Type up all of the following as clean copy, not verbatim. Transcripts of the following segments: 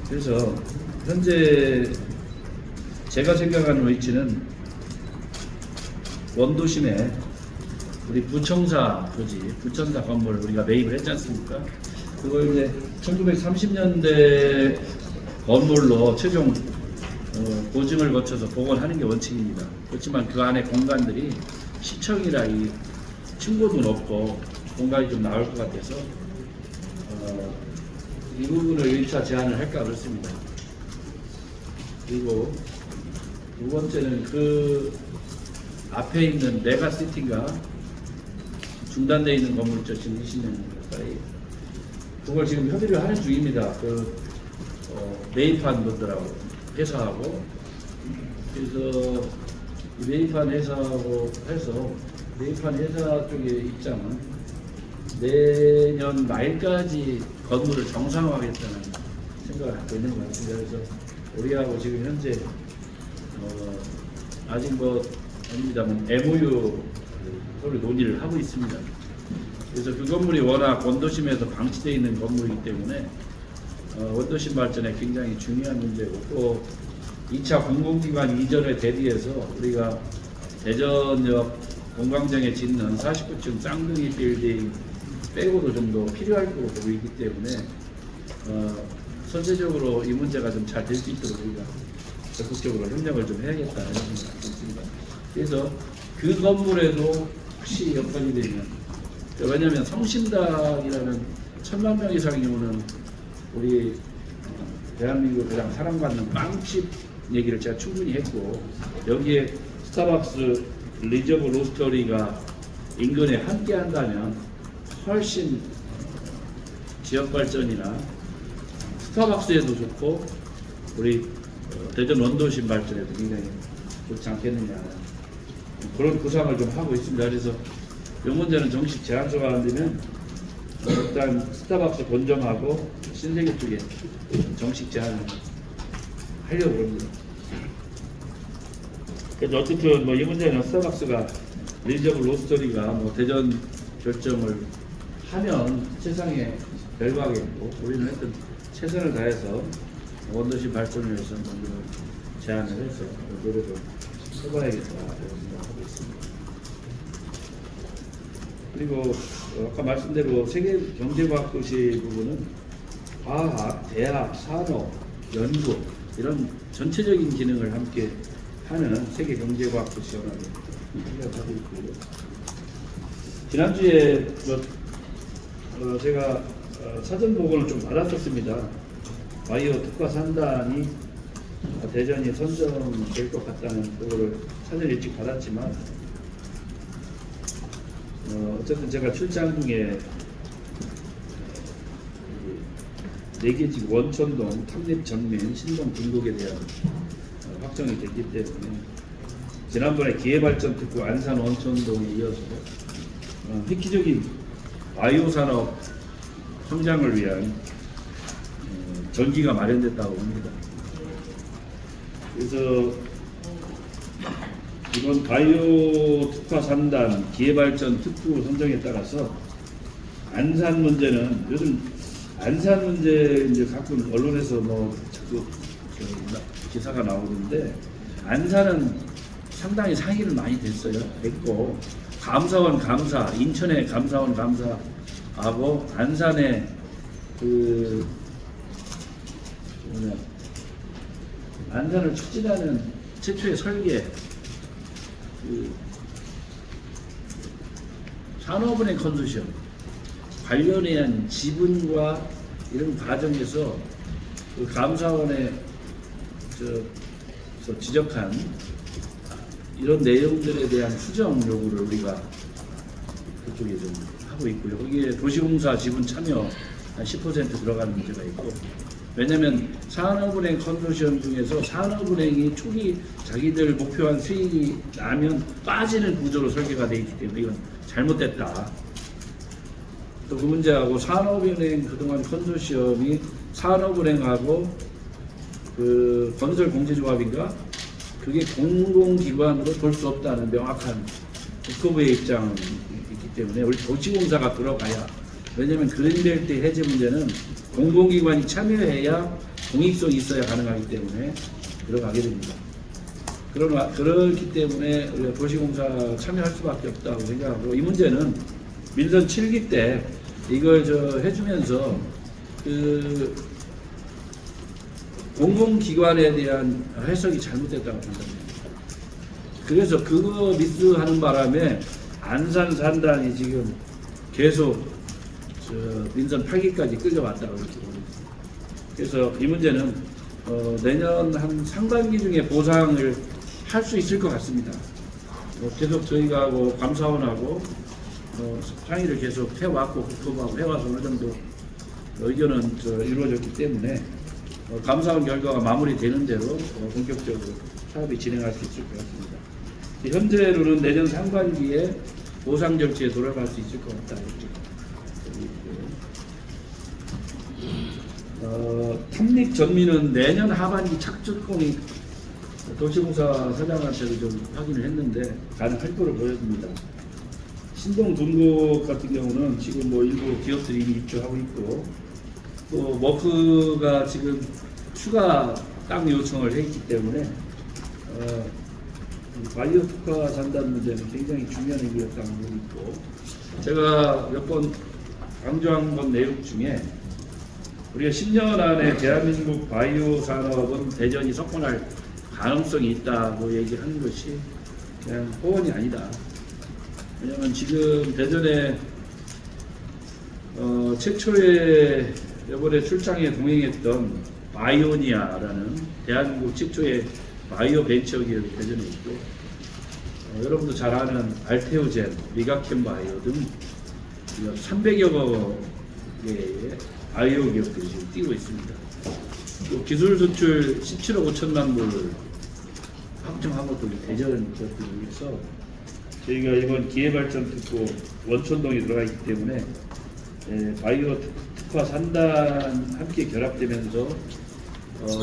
그래서 현재 제가 생각하는 위치는 원도심에 우리 부청사 부지, 부천사 건물 우리가 매입을 했지 않습니까? 그걸 이제 1930년대 건물로 최종 보증을 거쳐서 복원하는 게 원칙입니다. 그렇지만 그 안에 공간들이 시청이라 이 층고도 높고 공간이 좀 나올 것 같아서 이 부분을 1차 제안을 할까 그렇습니다. 그리고 두 번째는 그 앞에 있는 메가시티가 중단되어 있는 건물 있죠. 지금 20년 가까이. 그걸 지금 협의를 하는 중입니다. 매입한 분들하고 회사하고. 그래서 이 매입한 회사하고 해서 매입한 회사 쪽의 입장은 내년 말까지 건물을 정상화하겠다는 생각을 갖고 있는 것 같습니다. 그래서 우리하고 지금 현재 아직 아닙니다만 MOU 서로 논의를 하고 있습니다. 그래서 그 건물이 워낙 원도심에서 방치되어 있는 건물이기 때문에 원도심 발전에 굉장히 중요한 문제고, 또 2차 공공기관 이전에 대비해서 우리가 대전역 공광장에 짓는 49층 쌍둥이 빌딩 빼고도 좀 더 필요할 거로 보이기 때문에 선제적으로 이 문제가 좀 잘 될 수 있도록 우리가 적극적으로 협력을 좀 해야겠다는 생각이 있습니다. 그래서 그 건물에도 혹시 여건이 되면, 왜냐하면 성심당이라는 1000만 명 이상이 오는 우리 대한민국 가장 사랑받는 빵집 얘기를 제가 충분히 했고, 여기에 스타벅스, 리저브 로스터리가 인근에 함께 한다면 훨씬 지역 발전이나 스타벅스에도 좋고 우리 대전 원도심 발전에도 굉장히 좋지 않겠느냐, 그런 구상을 좀 하고 있습니다. 그래서 이 문제는 정식 제안서가 안 되면 일단 스타벅스 본점하고 신세계 쪽에 정식 제안을 하려고 합니다. 그래서 어쨌든 이 문제는 스타벅스가 리저브 로스터리가 대전 결정을 하면 세상에 별거하겠고, 우리는 하여튼 최선을 다해서 원도심 발전을 위해서 먼저 제안을 해서 노력을 해봐야겠다 생각하고 있습니다. 그리고 아까 말씀대로 세계 경제과학도시 부분은 과학, 대학, 산업, 연구 이런 전체적인 기능을 함께 하는 세계 경제과학도시 연합을 생각하고 있고요. 지난주에 제가 사전 보고를 좀 받았었습니다. 바이오 특화 산단이 대전이 선정될 것 같다는 그거를 사전 일찍 받았지만 어쨌든 제가 출장 중에 4개 집 원천동, 탐립 정면, 신동 중국에 대한 확정이 됐기 때문에 지난번에 기회발전 특구 안산 원천동에 이어서 획기적인 바이오 산업 성장을 위한 전기가 마련됐다고 합니다. 그래서 이번 바이오 특화 3단 기회발전 특구 선정에 따라서 안산 문제는, 요즘 안산 문제 이제 가끔 언론에서 자꾸 기사가 나오는데, 안산은 상당히 상의를 많이 됐고, 감사원 감사, 인천의 감사원 감사하고 안산의 안산을 추진하는 최초의 설계 산업은행 컨소시엄 관련한 지분과 이런 과정에서 감사원에 지적한 이런 내용들에 대한 수정 요구를 우리가 그쪽에 좀 하고 있고요. 거기에 도시공사 지분 참여 한 10% 들어가는 문제가 있고, 왜냐하면 산업은행 컨소시엄 중에서 산업은행이 초기 자기들 목표한 수익이 나면 빠지는 구조로 설계가 되어 있기 때문에 이건 잘못됐다. 또 그 문제하고 산업은행 그동안 컨소시엄이 산업은행하고 건설공제조합인가 그게 공공기관으로 볼 수 없다는 명확한 국토부의 입장이 있기 때문에 우리 도시공사가 들어가야, 왜냐하면 그린벨트 해제 문제는 공공기관이 참여해야 공익성이 있어야 가능하기 때문에 들어가게 됩니다. 그러나 그렇기 때문에 우리가 도시공사 참여할 수밖에 없다고 생각하고, 이 문제는 민선 7기 때 이걸 해주면서 그 공공기관에 대한 해석이 잘못됐다고 판단합니다. 그래서 그거 미스하는 바람에 안산 산단이 지금 계속 민선 8기까지 끌려왔다고 이렇게 봅니다. 그래서 이 문제는 내년 한 상반기 중에 보상을 할 수 있을 것 같습니다. 계속 저희가 감사원하고 상의를 계속 해왔고 국토부하고 해와서 어느 정도 의견은 이루어졌기 때문에 감사원 결과가 마무리되는 대로 본격적으로 사업이 진행할 수 있을 것 같습니다. 현재로는 내년 상반기에 보상 절차에 돌아갈 수 있을 것 같다. 탐닉 전미는 내년 하반기 착수공이 도시공사 사장한테도 좀 확인을 했는데 가능할 거로 보여집니다. 신동 둔곡 같은 경우는 지금 일부 기업들이 이미 입주하고 있고, 또 머프가 지금 추가 땅 요청을 했기 때문에 바이오 특화 산단 문제는 굉장히 중요한 의미였다고 보고 있고, 제가 몇 번 강조한 건 내용 중에 우리가 10년 안에 대한민국 바이오 산업은 대전이 석권할 가능성이 있다고 얘기하는 것이 그냥 호언이 아니다. 왜냐하면 지금 대전에 최초의 이번에 출장에 동행했던 바이오니아라는 대한민국 최초의 바이오 벤처 기업이 대전에 있고, 여러분도 잘 아는 알테오젠, 미각캠 바이오 등 300여 개의 바이오 기업들이 지금 뛰고 있습니다. 또 기술 수출 17억 5천만 불 확정한 것도 대전 기업들을 위해서 저희가 이번 기회발전특구 원촌동에 들어가 있기 때문에 바이오 특화 산단 함께 결합되면서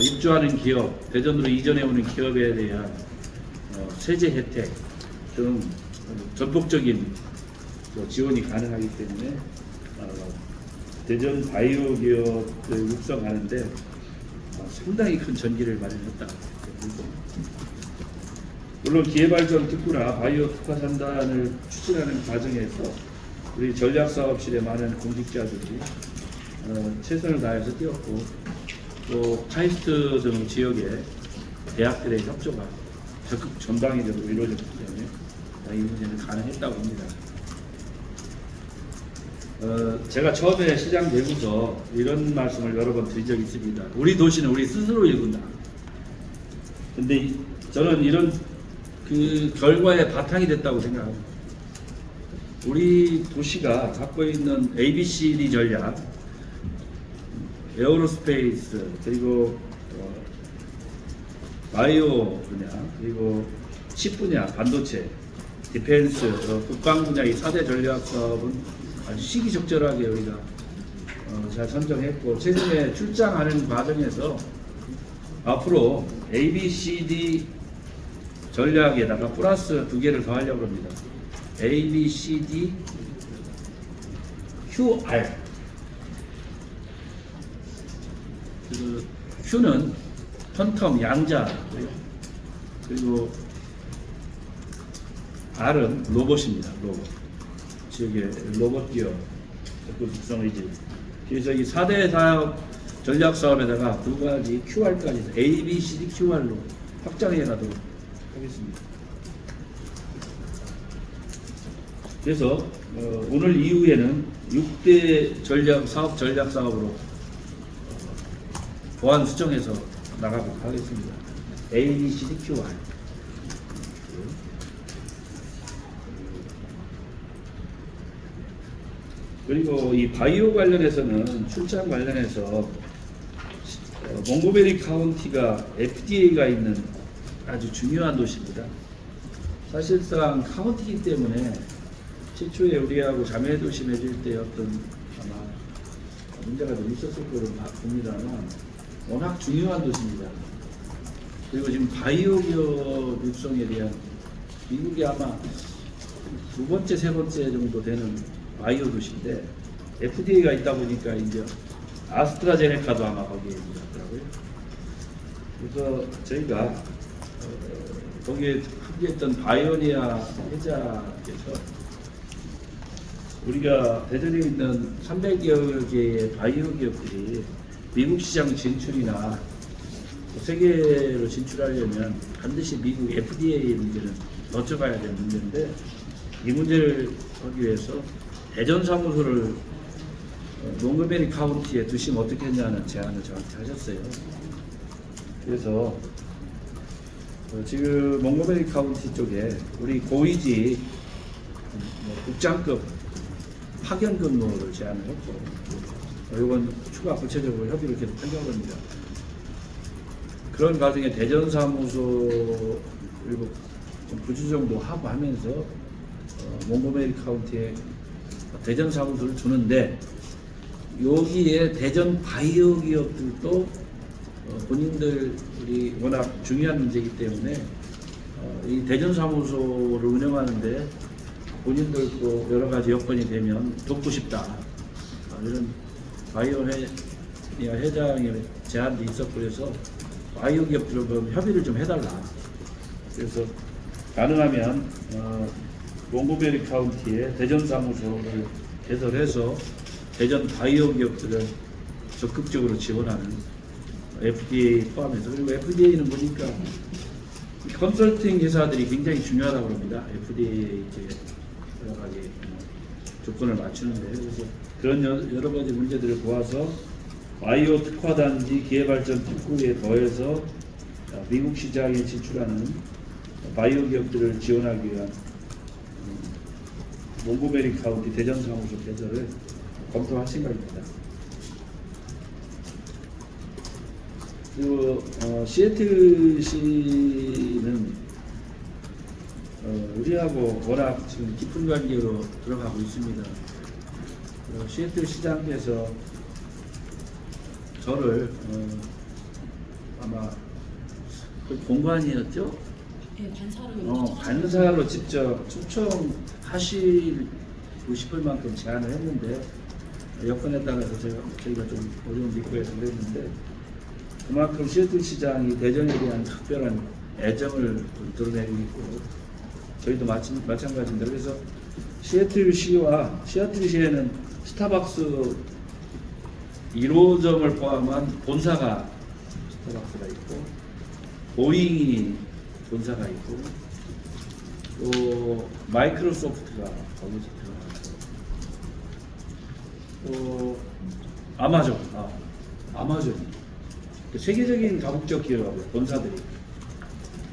입주하는 기업, 대전으로 이전해 오는 기업에 대한 세제 혜택 등 전폭적인 지원이 가능하기 때문에 대전 바이오 기업을 육성하는데 상당히 큰 전기를 마련했다. 물론 기회발전 특구나 바이오 특화 산단을 추진하는 과정에서 우리 전략사업실의 많은 공직자들이 최선을 다해서 뛰었고, 또 카이스트 등 지역의 대학들의 협조가 적극 전방위적으로 이루어졌기 때문에 이 문제는 가능했다고 봅니다. 제가 처음에 시장 되고서 이런 말씀을 여러 번 드린 적이 있습니다. 우리 도시는 우리 스스로 일군다. 근데 저는 이런 그 결과의 바탕이 됐다고 생각합니다. 우리 도시가 갖고 있는 ABCD 전략, 에어로스페이스, 그리고 바이오 분야, 그리고 칩 분야, 반도체, 디펜스, 국방 분야 이 4대 전략 사업은 아주 시기적절하게 우리가 잘 선정했고, 최근에 출장하는 과정에서 앞으로 ABCD 전략에다가 플러스 2개를 더 하려고 합니다. ABCD QR. 그 Q는 퀀텀 양자고요. 그리고 R은 로봇입니다. 로봇. 지역의 로봇 기업 적극 육성 의지. 그래서 이 4대 사업 전략 사업에다가 2가지 QR까지 ABCD QR로 확장해 가도록 하겠습니다. 그래서 오늘 이후에는 6대 전략 사업 전략 사업으로 보완 수정해서 나가도록 하겠습니다. ABCD QR. 그리고 이 바이오 관련해서는 출장 관련해서 몽고베리 카운티가 FDA가 있는 아주 중요한 도시입니다. 사실상 카운티이기 때문에 최초에 우리하고 자매 도시 맺을 때 어떤 아마 문제가 좀 있었을 거로 봅니다만 워낙 중요한 도시입니다. 그리고 지금 바이오 기업 육성에 대한 미국이 아마 2번째, 3번째 정도 되는 바이오 도시인데 FDA가 있다 보니까 이제 아스트라제네카도 아마 거기에 있더라고요. 그래서 저희가 거기에 합류했던 바이오니아 회장께서 우리가 대전에 있는 300여 개의 바이오 기업들이 미국 시장 진출이나 세계로 진출하려면 반드시 미국 FDA 문제는 거쳐가야 될 문제인데, 이 문제를 하기 위해서 대전 사무소를 몽고메리 카운티에 두시면 어떻겠냐는 제안을 저한테 하셨어요. 그래서 지금 몽고메리 카운티 쪽에 우리 고위직 국장급 파견 근무를 제안을 했고, 이건 추가 구체적으로 협의를 계속 하려고 합니다. 그런 과정에 대전 사무소 그리고 부주 정도 하고 하면서 몽고메리 카운티에 대전 사무소를 두는데, 여기에 대전 바이오 기업들도 본인들이 워낙 중요한 문제이기 때문에 이 대전 사무소를 운영하는데 본인들도 여러 가지 여건이 되면 돕고 싶다, 이런 바이오 회장의 제안도 있었고, 그래서 바이오 기업들과 협의를 좀 해달라. 그래서 가능하면 몽고메리 카운티에 대전 사무소를 개설해서 대전 바이오 기업들을 적극적으로 지원하는, FDA 포함해서. 그리고 FDA는 보니까 컨설팅 회사들이 굉장히 중요하다고 합니다. FDA 이제 여러 가지 조건을 맞추는데, 그래서 그런 여러 가지 문제들을 보아서 바이오 특화단지 기회발전 특구에 더해서 미국 시장에 진출하는 바이오 기업들을 지원하기 위한 몽고메리 카운티 대전 사무소 개설을 검토할 생각입니다. 그리고 시애틀시는 우리하고 워낙 지금 깊은 관계로 들어가고 있습니다. 시애틀 시장께서 저를 아마 그 공관이었죠? 네, 반사로 반사로 직접 초청하시고 싶을 만큼 제안을 했는데, 여건에 따라서 저희가 좀 어려운 입구에서 그랬는데, 그만큼 시애틀 시장이 대전에 대한 특별한 애정을 드러내고 있고, 저희도 마찬가지입니다. 그래서 시애틀시에는 스타벅스 1호점을 포함한 본사가 스타벅스가 있고, 보잉이 본사가 있고, 또 마이크로소프트가 거기서 들어가고, 또 아마존 세계적인 다국적 기업하고요, 본사들이.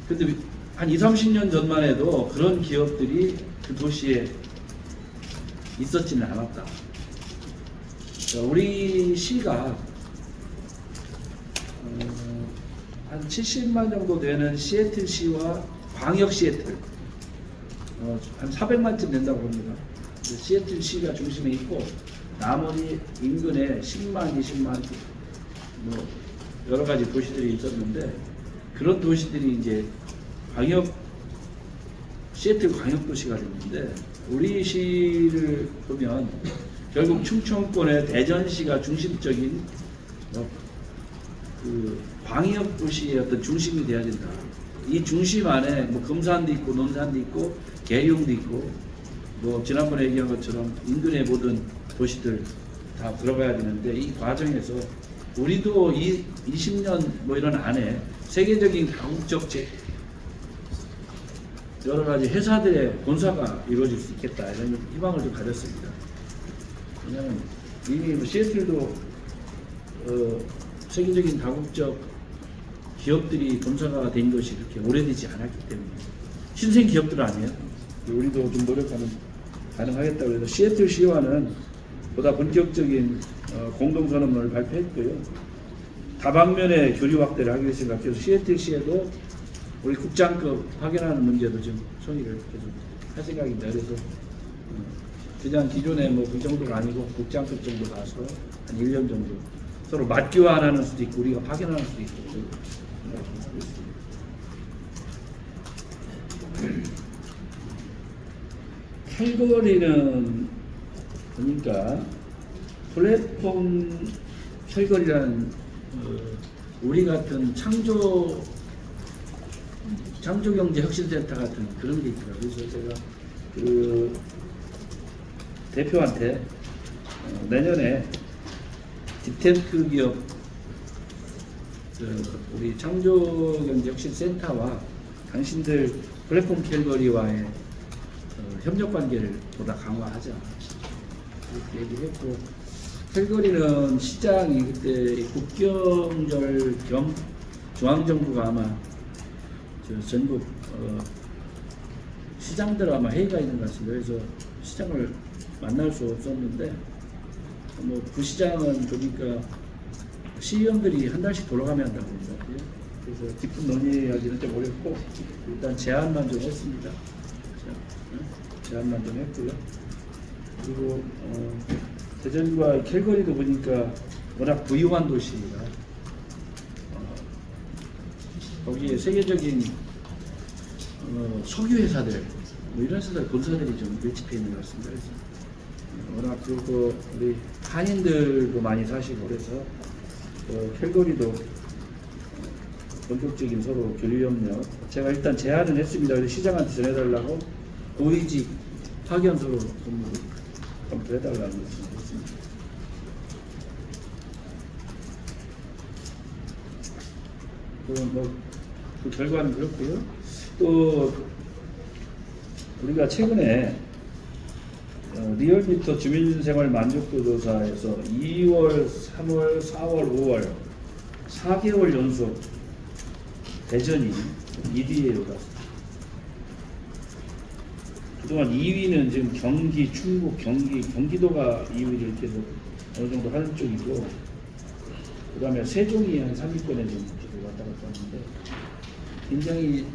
근데 한 20-30년 전만 해도 그런 기업들이 그 도시에 있었지는 않았다. 우리 시가 한 70만 정도 되는 시애틀시와 광역 시애틀 한 400만쯤 된다고 봅니다. 시애틀시가 중심에 있고, 나머지 인근에 10만, 20만 뭐 여러 가지 도시들이 있었는데, 그런 도시들이 이제 시애틀 광역 도시가 됐는데, 우리 시를 보면 결국 충청권의 대전시가 중심적인 그 광역 도시의 어떤 중심이 되어야 된다. 이 중심 안에 뭐 금산도 있고 논산도 있고 계룡도 있고, 뭐 지난번에 얘기한 것처럼 인근의 모든 도시들 다 들어가야 되는데, 이 과정에서 우리도 20년 뭐 이런 안에 세계적인 다국적 여러 가지 회사들의 본사가 이루어질 수 있겠다, 이런 희망을 좀 가졌습니다. 왜냐하면 이미 뭐 시애틀도 세계적인 다국적 기업들이 본사가 된 것이 그렇게 오래되지 않았기 때문에 신생 기업들 아니에요. 우리도 좀 노력하면 가능하겠다고 해서 시애틀 시와는 보다 본격적인 공동선언문을 발표했고요. 다방면의 교류 확대를 하기로 생각해서 시애틀 시에도 우리 국장급 파견하는 문제도 지금 총의를 계속 할 생각입니다. 그래서 그냥 기존에 뭐 그 정도가 아니고 국장급 정도 가서 한 1년 정도 서로 맞교환하는 수도 있고, 우리가 파견하는 수도 있고, 털거리는 보니까 플랫폼 털거리라는 우리 같은 창조경제혁신센터 같은 그런 게 있더라고요. 그래서 제가 그 대표한테 내년에 딥테크 기업 우리 창조경제혁신센터와 당신들 플랫폼 캘거리와의 협력 관계를 보다 강화하자 이렇게 얘기했고, 캘거리는 시장이 그때 국경절 겸 중앙정부가 아마 전국 시장들 아마 회의가 있는 것 같습니다. 그래서 시장을 만날 수 없었는데 뭐 부시장은 보니까 시의원들이 한 달씩 돌아가면 한다고 합니다. 그래서 깊은 논의하기는 좀 어렵고 일단 제안만 좀 했습니다. 제안만 좀 했고요. 그리고 대전과 캘거리도 보니까 워낙 부유한 도시라 거기에 세계적인 석유 회사들 뭐 이런 회사들 본사들이 좀 밀집해 있는 것 같습니다. 그래서 워낙 그리고 우리 한인들도 많이 사시고 그래서 캘거리도 본격적인 서로 교류 협력 제가 일단 제안은 했습니다. 그래서 시장한테 전해달라고 고위직 파견서로 검토해달라는 말씀을 했습니다. 그 결과는 그렇고요. 또 우리가 최근에 리얼미터 주민생활 만족도 조사에서 2월, 3월, 4월, 5월 4개월 연속 대전이 1위에 올랐습니다. 그동안 2위는 지금 경기, 충북, 경기도가 2위를 계속 어느 정도 하는 쪽이고, 그 다음에 세종이 한 3위권에 좀 왔다 갔다 하는데 굉장히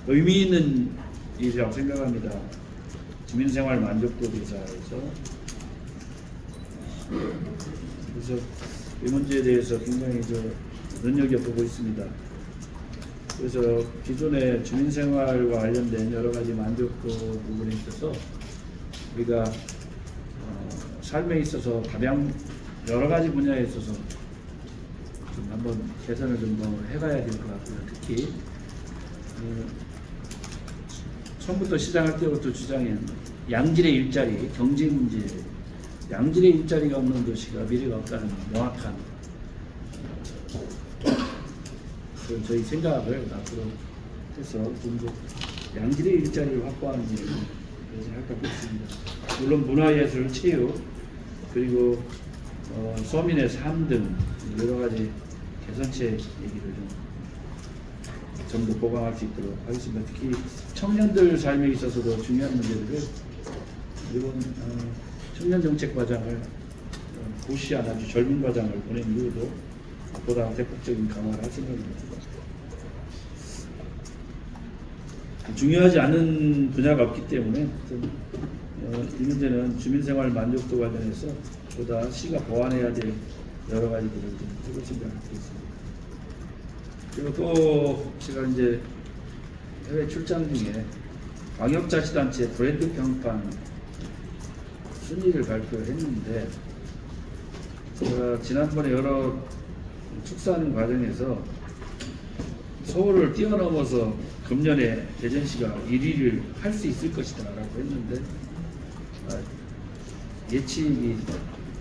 의미 있는 일이라고 생각합니다. 주민생활 만족도 조사에서. 그래서 이 문제에 대해서 굉장히 눈여겨보고 있습니다. 그래서 기존의 주민생활과 관련된 여러 가지 만족도 부분에 있어서 우리가 삶에 있어서 다양 여러 가지 분야에 있어서 좀 한번 개선을 좀 더 해가야 될 것 같고요. 특히 처음부터 시작할 때부터 주장한 양질의 일자리, 경제 문제, 양질의 일자리가 없는 도시가 미래가 없다는 명확한 저희 생각을 앞으로 해서 좀 더 양질의 일자리를 확보하는 일을 생각하고 있습니다. 물론 문화예술, 체육, 그리고 서민의 삶 등 여러 가지 개선책 얘기를 좀 더 보강할 수 있도록 하겠습니다. 특히 청년들 삶에 있어서도 중요한 문제들을 이번 청년정책 과장을 고시한 아주 젊은 과장을 보낸 이후도 보다 대폭적인 강화를 할 생각입니다. 중요하지 않은 분야가 없기 때문에 이 문제는 주민생활 만족도 관련해서 보다 시가 보완해야 될 여러 가지들을 좀 해볼 생각을 하고 있습니다. 그리고 또 제가 이제 해외 출장 중에 광역자치단체 브랜드 평판 순위를 발표했는데, 제가 지난번에 여러 축사하는 과정에서 서울을 뛰어넘어서 금년에 대전시가 1위를 할 수 있을 것이다 라고 했는데 예측이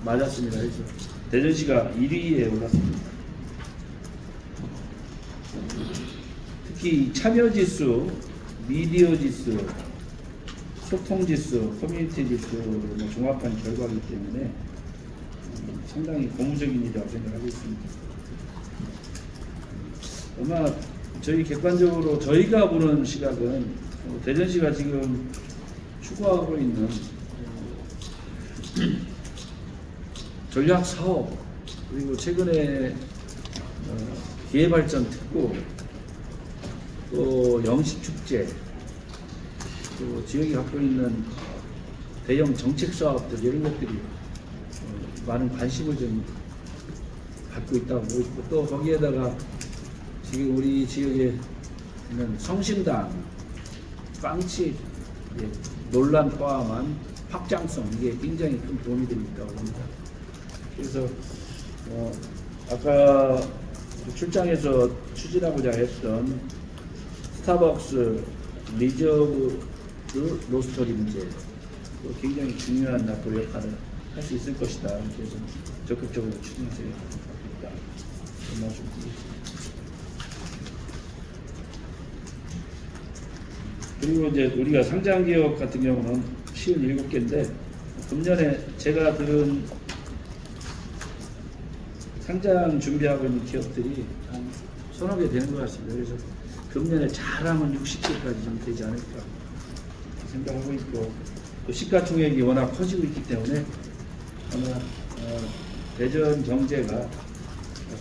맞았습니다. 그래서 대전시가 1위에 올랐습니다. 특히 참여지수, 미디어지수, 소통지수, 커뮤니티지수를 종합한 결과이기 때문에 상당히 고무적인 일이라고 생각하고 있습니다. 아마 저희 객관적으로 저희가 보는 시각은 대전시가 지금 추구하고 있는 전략 사업, 그리고 최근에 기회발전 특구, 또 영식축제, 또 지역이 갖고 있는 대형 정책 사업들 이런 것들이 많은 관심을 좀 갖고 있다고 보고 있고, 또 거기에다가 지금 우리 지역에 있는 성심당, 빵집 논란 포함한 확장성, 이게 굉장히 큰 도움이 되고 있다고 봅니다. 그래서 아까 출장에서 추진하고자 했던 스타벅스 리저브 로스터리 문제 굉장히 중요한 앞으로 역할을 할 수 있을 것이다. 그래서 적극적으로 추진해서 있다. 그런 말씀 드리겠습니다. 그리고 이제 우리가 상장 기업 같은 경우는 57개인데 금년에 제가 들은 상장 준비하고 있는 기업들이 한 서너 개 되는 것 같습니다. 그래서 금년에 잘하면 60개까지 좀 되지 않을까 생각하고 있고 또 시가총액이 워낙 커지고 있기 때문에 아마 대전 경제가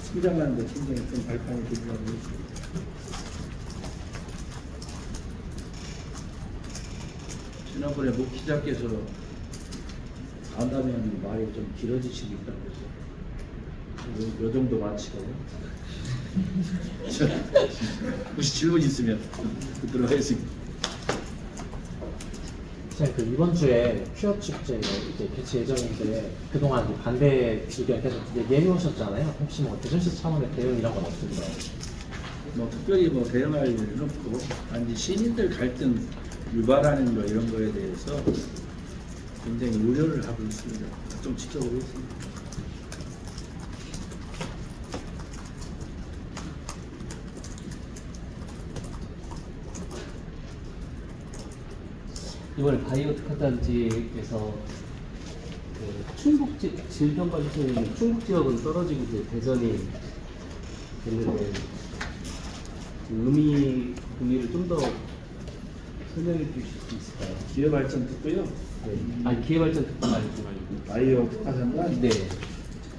성장하는 데 굉장히 큰 발판이 될 거라고 있습니다. 지난번에 목 기자께서 간담회하는 말이 좀 길어지시고 있다고 해서 요 정도 마치고 혹시 질문 있으면 듣도록 하겠습니다. 그 이번 주에 퀴어 축제 이제 개최 예정인데 그동안 이제 반대 의견 계속 얘기해 오셨잖아요. 혹시 뭐 대전시 차원의 대응 이런 건 없습니까? 뭐 특별히 뭐 대응할 일은 없고 단지 시민들 갈등 유발하는 거 이런 거에 대해서 굉장히 우려를 하고 있습니다. 좀 지켜보고 있습니다. 이번에 바이오 특화단지에서 그 충북 질병관리소에 충북 지역은 떨어지고 이제 대전이 됐는데 의미를 좀 더 설명해 주실 수 있을까요? 기회발전 듣고요. 네. 아니 기회발전 특화 말고 바이오 특화산단 네.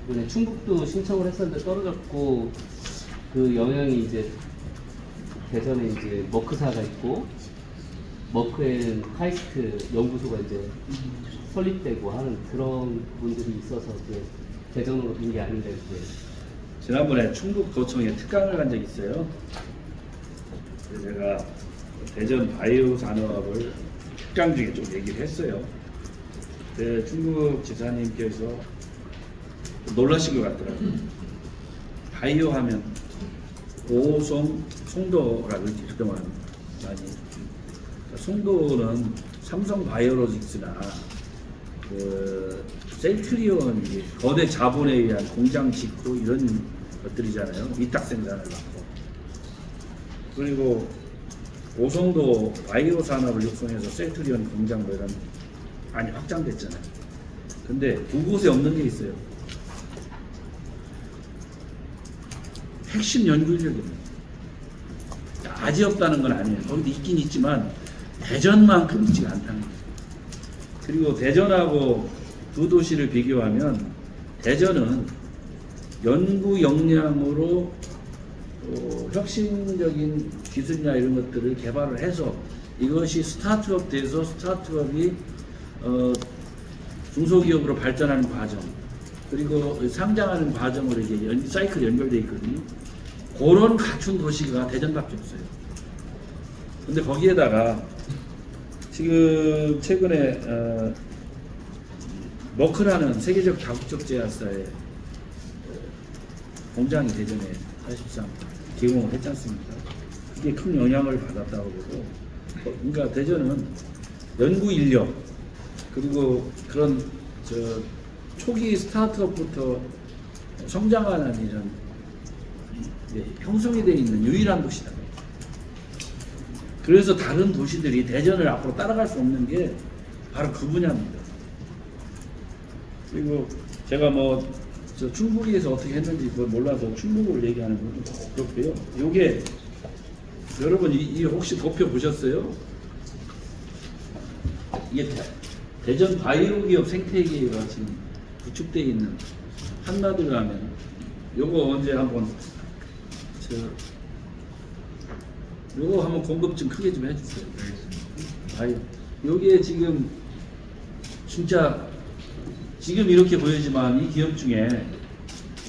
이번에 충북도 신청을 했었는데 떨어졌고 그 영향이 이제 대전에 이제 머크사가 있고 머크에는 카이스트 연구소가 이제 설립되고 하는 그런 부분들이 있어서 이제 대전으로 빈 게 아닌데 이제 지난번에 충북도청에 특강을 간 적이 있어요. 그래서 제가 대전 바이오 산업을 특강 중에 좀 얘기를 했어요. 네, 충북 지사님께서 놀라신 것 같더라고요. 바이오 하면 오송, 송도라고 이렇게 그동안 많이 송도는 삼성 바이오로직스나 그 셀트리온 거대 자본에 의한 공장 짓고 이런 것들이잖아요. 위탁 생산을 받고 그리고 오송도 바이오 산업을 육성해서 셀트리온 공장 뭐 이런 많이 확장됐잖아요. 근데 두 곳에 없는 게 있어요. 핵심 연구 인력입니다. 아직 없다는 건 아니에요. 거기도 있긴 있지만 대전만큼 있지가 않다는 거예요. 그리고 대전하고 두 도시를 비교하면 대전은 연구 역량으로 혁신적인 기술이나 이런 것들을 개발을 해서 이것이 스타트업 돼서 스타트업이 중소기업으로 발전하는 과정 그리고 상장하는 과정으로 이게 사이클이 연결되어 있거든요. 그런 갖춘 도시가 대전밖에 없어요. 근데 거기에다가 지금 최근에 머크라는 세계적 다국적 제약사의 공장이 대전에 사실상 개공을 했지 않습니까? 그게 큰 영향을 받았다고 보고 그러니까 대전은 연구 인력 그리고 그런 초기 스타트업부터 성장하는 이런 형성이 되어 있는 유일한 도시다. 그래서 다른 도시들이 대전을 앞으로 따라갈 수 없는 게 바로 그 분야입니다. 그리고 제가 저 충북에서 어떻게 했는지 그걸 몰라서 충북을 얘기하는 건 좀 그렇고요. 요게 여러분 이 혹시 도표 보셨어요? 이게 대전 바이오 기업 생태계가 지금 구축되어 있는 한마디로 하면 요거 언제 한번 요거 한번 공급 좀 크게 좀 해주세요. 바이오 요게 지금 진짜 지금 이렇게 보이지만 이 기업 중에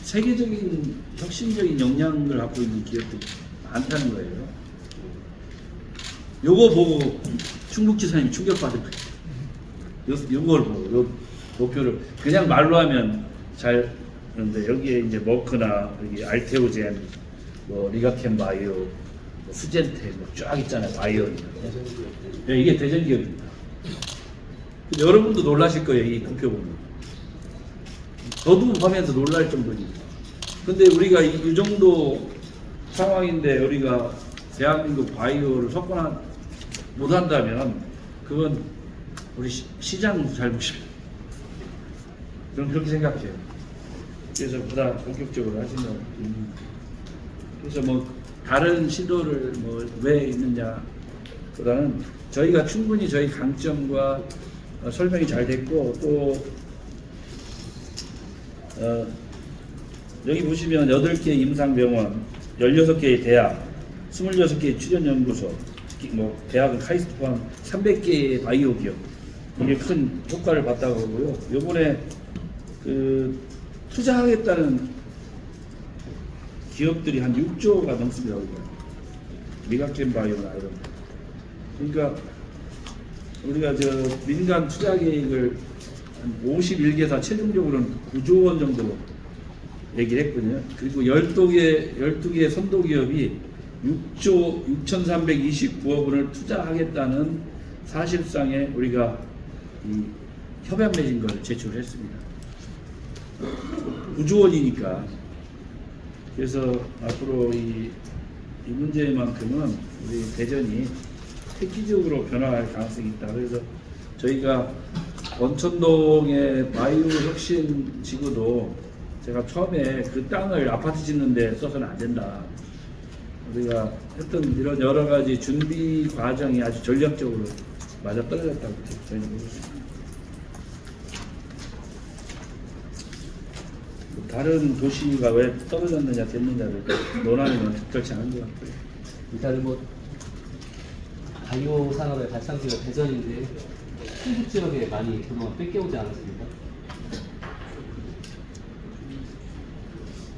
세계적인 혁신적인 역량을 갖고 있는 기업들이 많다는 거예요. 요거 보고 충북지사님 충격받을 거예요. 요걸 보고 요 목표를 그냥 말로 하면 잘 그런데 여기에 이제 머크나 여기 알테오젠 뭐 리가켄 바이오, 뭐 수젠테 뭐쫙 있잖아요. 바이오. 네, 이게 대전 기업입니다. 여러분도 놀라실 거예요. 이 국표 보면. 저도 보면서 놀랄 정도입니다. 근데 우리가 이 정도 상황인데 우리가 대한민국 바이오를 석권한 못한다면 그건 우리 시장 잘못입니다. 저는 그렇게 생각해요. 그래서 보다 본격적으로 하시는 그래서 뭐 다른 시도를 뭐 왜 있느냐 보다는 저희가 충분히 저희 강점과 설명이 잘 됐고 또 여기 보시면 8개 임상병원, 16개의 대학, 26개의 출연연구소, 특히 뭐 대학은 카이스트 포함 300개의 바이오 기업 이게 큰 효과를 봤다고 하고요. 요번에 그 투자하겠다는 기업들이 한 6조가 넘습니다. 미각젠 바이오나 이런. 그러니까 우리가 저 민간 투자 계획을 한 51개사 최종적으로는 9조 원 정도 얘기를 했거든요. 그리고 12개 선도 기업이 6조 6,329억 원을 투자하겠다는 사실상에 우리가 이 협약 맺은 걸 제출했습니다. 9조 원이니까. 그래서 앞으로 이 문제만큼은 우리 대전이 획기적으로 변화할 가능성이 있다. 그래서 저희가 원천동의 바이오 혁신 지구도 제가 처음에 그 땅을 아파트 짓는데 써서는 안 된다. 우리가 했던 이런 여러 가지 준비 과정이 아주 전략적으로 맞아 떨어졌다고 저희는 보고 있습니다. 다른 도시가 왜 떨어졌느냐 됐느냐를 논하는 건 적절치 않은 것 같고요. 일단은 뭐 바이오 산업의 발상지가 대전인데 충북 지역에 많이 그동안 뺏겨오지 않았습니까?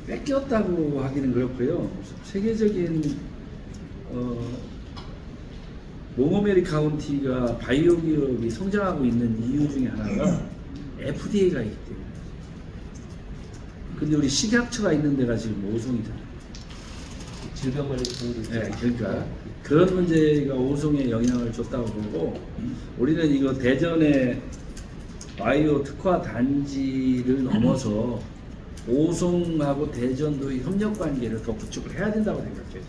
뺏겼다고 하기는 그렇고요. 세계적인 몽고메리 카운티가 바이오 기업이 성장하고 있는 이유 중에 하나가 FDA가 있기 때문에. 근데 우리 식약처가 있는 데가 지금 오송이잖아요. 질병관리청도 네, 그러니까 그런 문제가 오송에 영향을 줬다고 보고 우리는 이거 대전의 바이오 특화 단지를 넘어서 오송하고 대전도의 협력 관계를 더 구축을 해야 된다고 생각해요.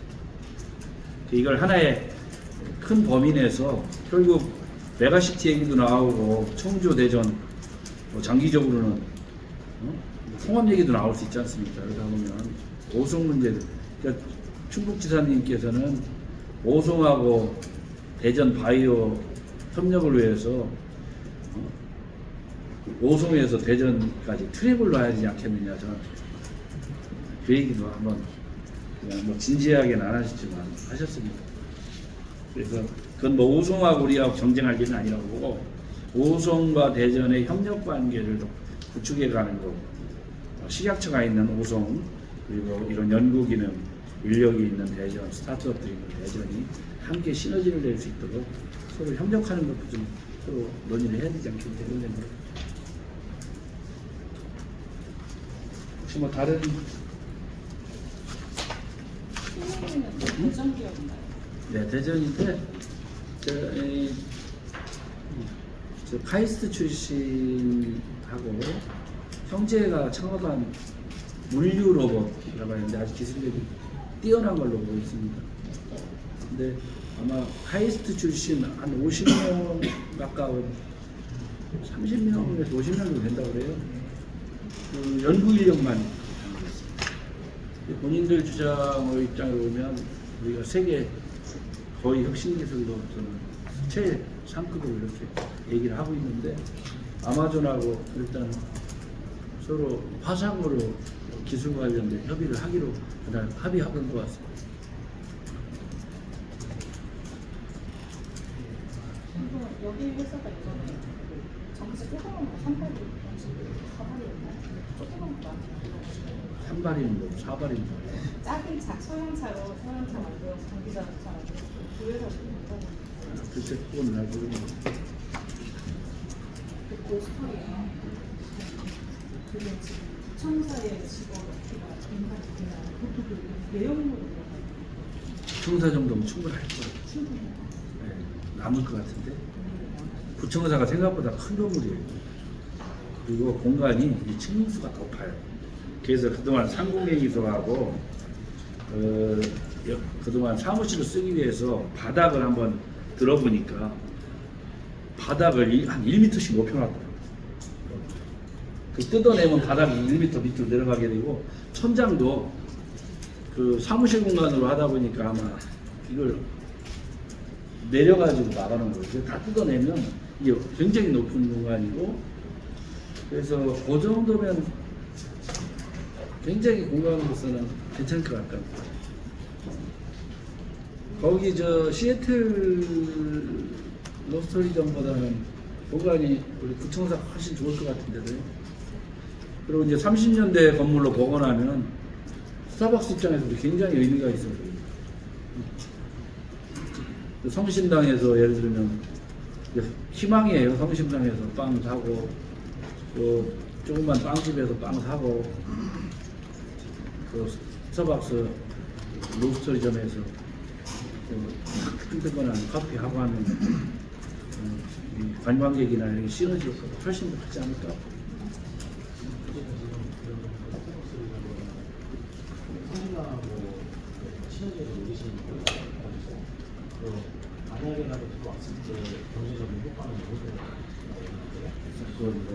이걸 하나의 큰 범위 내에서 결국 메가시티 얘기도 나오고 청주, 대전 뭐 장기적으로는 통합 얘기도 나올 수 있지 않습니까? 그러다 보면 오송 문제들 그러니까 충북지사님께서는 오송하고 대전 바이오 협력을 위해서 오송에서 대전까지 트랩을 놔야 되지 않겠느냐 저는 그 얘기도 한번 그냥 뭐 진지하게는 안 하시지만 하셨습니다. 그래서 그건 뭐 오송하고 우리하고 경쟁할 일은 아니라고 보고 오송과 대전의 협력 관계를 구축해 가는 거 식약처가 있는 오송 그리고 이런 연구기능 인력이 있는 대전 스타트업들이 있는 대전이 함께 시너지를 낼 수 있도록 서로 협력하는 것도 좀 서로 논의를 해야 되지 않겠냐 이런 생각을 혹시 뭐 다른 신흥이는 대전 기업인가요? 네 대전인데 저 카이스트 출신하고 형제가 창업한 물류 로봇이라고 하는데 아주 기술력이 뛰어난 걸로 보고 있습니다. 근데 아마 카이스트 출신 한 50명 가까운 30명에서 50명 정도 된다고 그래요. 그 연구 인력만 본인들 주장의 입장으로 보면 우리가 세계 거의 혁신 기술로 최상급으로 이렇게 얘기를 하고 있는데 아마존하고 일단 서로 화상으로 기술 관련된 협의를 하기로 그날 합의하는 것 같습니다. 여기 회사가 예전에 정식 조그만 거 3발이 4발이었나요? 조그만 거 산발인 뭐 사발인 뭐 작은 소형차로 소형차 만들어서 전기자동차 만들어서 그 회사 좀 글쎄 그건 잘 모르겠네요. 그 고스터리에요. 그게 지금 구청사의 직원 인간이 그냥 보통 그 내용물을 부총사 정도면 충분할 거예요. 네, 남을 것 같은데 부총사가 생각보다 큰 건물이에요. 그리고 공간이 이 층수가 높아요. 그래서 그동안 상공회의소하고 그동안 사무실을 쓰기 위해서 바닥을 한번 들어보니까 바닥을 한 1m씩 높여놨더라고요. 그 뜯어내면 바닥이 1m 밑으로 내려가게 되고 천장도 그 사무실 공간으로 하다 보니까 아마 이걸 내려가지고 나가는 거예요. 그래서 다 뜯어내면 이게 굉장히 높은 공간이고 그래서 그 정도면 굉장히 공간으로서는 괜찮을 것 같다. 거기 저 시애틀 러스토리점보다는 공간이 우리 구청사 훨씬 좋을 것 같은데요. 그리고 이제 30년대 건물로 복원하면 스타벅스 입장에서도 굉장히 의미가 있어요. 성심당에서 예를 들면 희망이에요. 성심당에서 빵 사고 또 조그만 빵집에서 빵 사고 그 스타벅스 로스터리점에서 뜨끈뜨끈한 커피 하고 하면 이 관광객이나 이렇게 시너지가 훨씬 더 크지 않을까? 만약에라도 들어왔을 때 경제적인 효과는 그건 뭐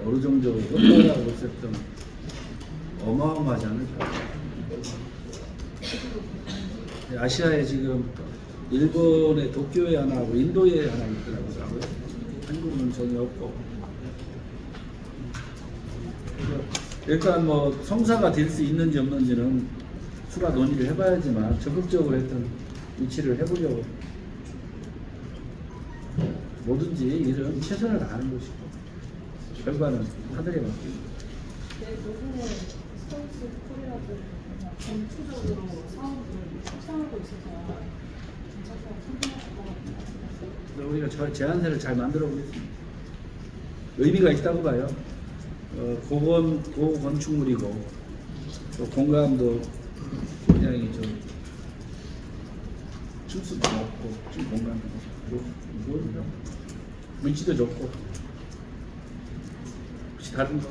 어느 정도 효과라고 어쨌든 어마어마하지 않을까? 아시아에 지금 일본의 도쿄에 하나 하고 인도에 하나 있더라고요. 한국은 전혀 없고. 그래서 일단 뭐 성사가 될 수 있는지 없는지는 추가 논의를 해봐야지만 적극적으로 했던 위치를 해보려고. 뭐든지 일은 최선을 다하는 것이고 결과는 하늘에 맡기고. 네, 요즘에 스타벅스 코리아도 전투적으로 사업을 확장하고 있어서 괜찮다고 생각할 것 같아요. 우리가 제안서를 잘 만들어 보겠습니다. 의미가 있다고 봐요. 고건축물이고 또 공간도 굉장히 좀 층수도 높고 좀 공간도 좋고 위치도 좋고 혹시 다른 거?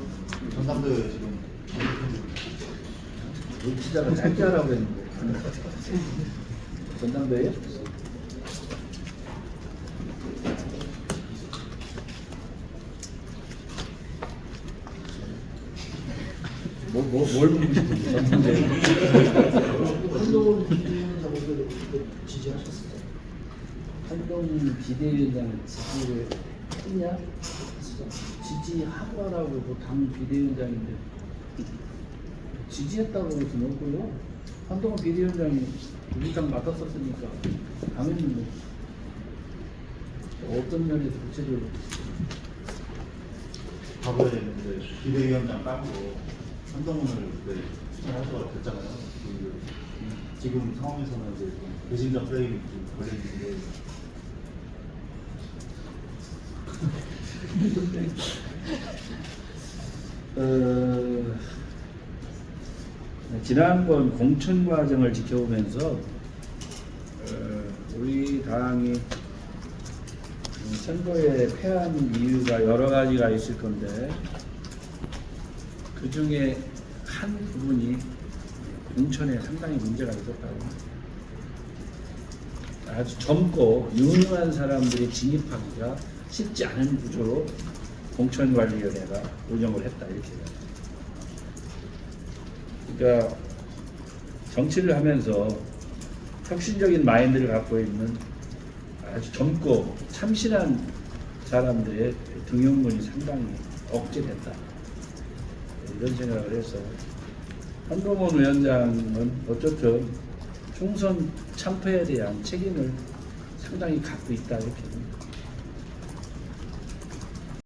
전남도에 지금 위치자가 짧게 하라고 했는데 전남도에? 뭘 보고 싶은지 전남도에 한동훈 비대위원장을 지지하셨어요? 한동훈 비대위원장 지지를 했냐? 지지하고 하라고 뭐 당 비대위원장인데 지지했다고 해서 없고요. 한동훈 비대위원장이 우리 당 맡았었으니까 당연히 뭐 어떤 면에서 구체적으로 과거에 이제 비대위원장 깜으로 한동훈을 추천할 수가 됐잖아요. 지금 상황에서는 이제 좀 배신자 프레임이 좀 걸려있는데 지난번 공천 과정을 지켜보면서 우리 당이 선거에 패한 이유가 여러 가지가 있을 건데 그 중에 한 부분이 공천에 상당히 문제가 있었다고. 아주 젊고 유능한 사람들이 진입하기가 쉽지 않은 구조로 공천관리위원회가 운영을 했다 이렇게. 그러니까 정치를 하면서 혁신적인 마인드를 갖고 있는 아주 젊고 참신한 사람들의 등용문이 상당히 억제됐다 이런 생각을 해서 한동훈 위원장은 어쨌든 총선 참패에 대한 책임을 상당히 갖고 있다 이렇게 봅니다.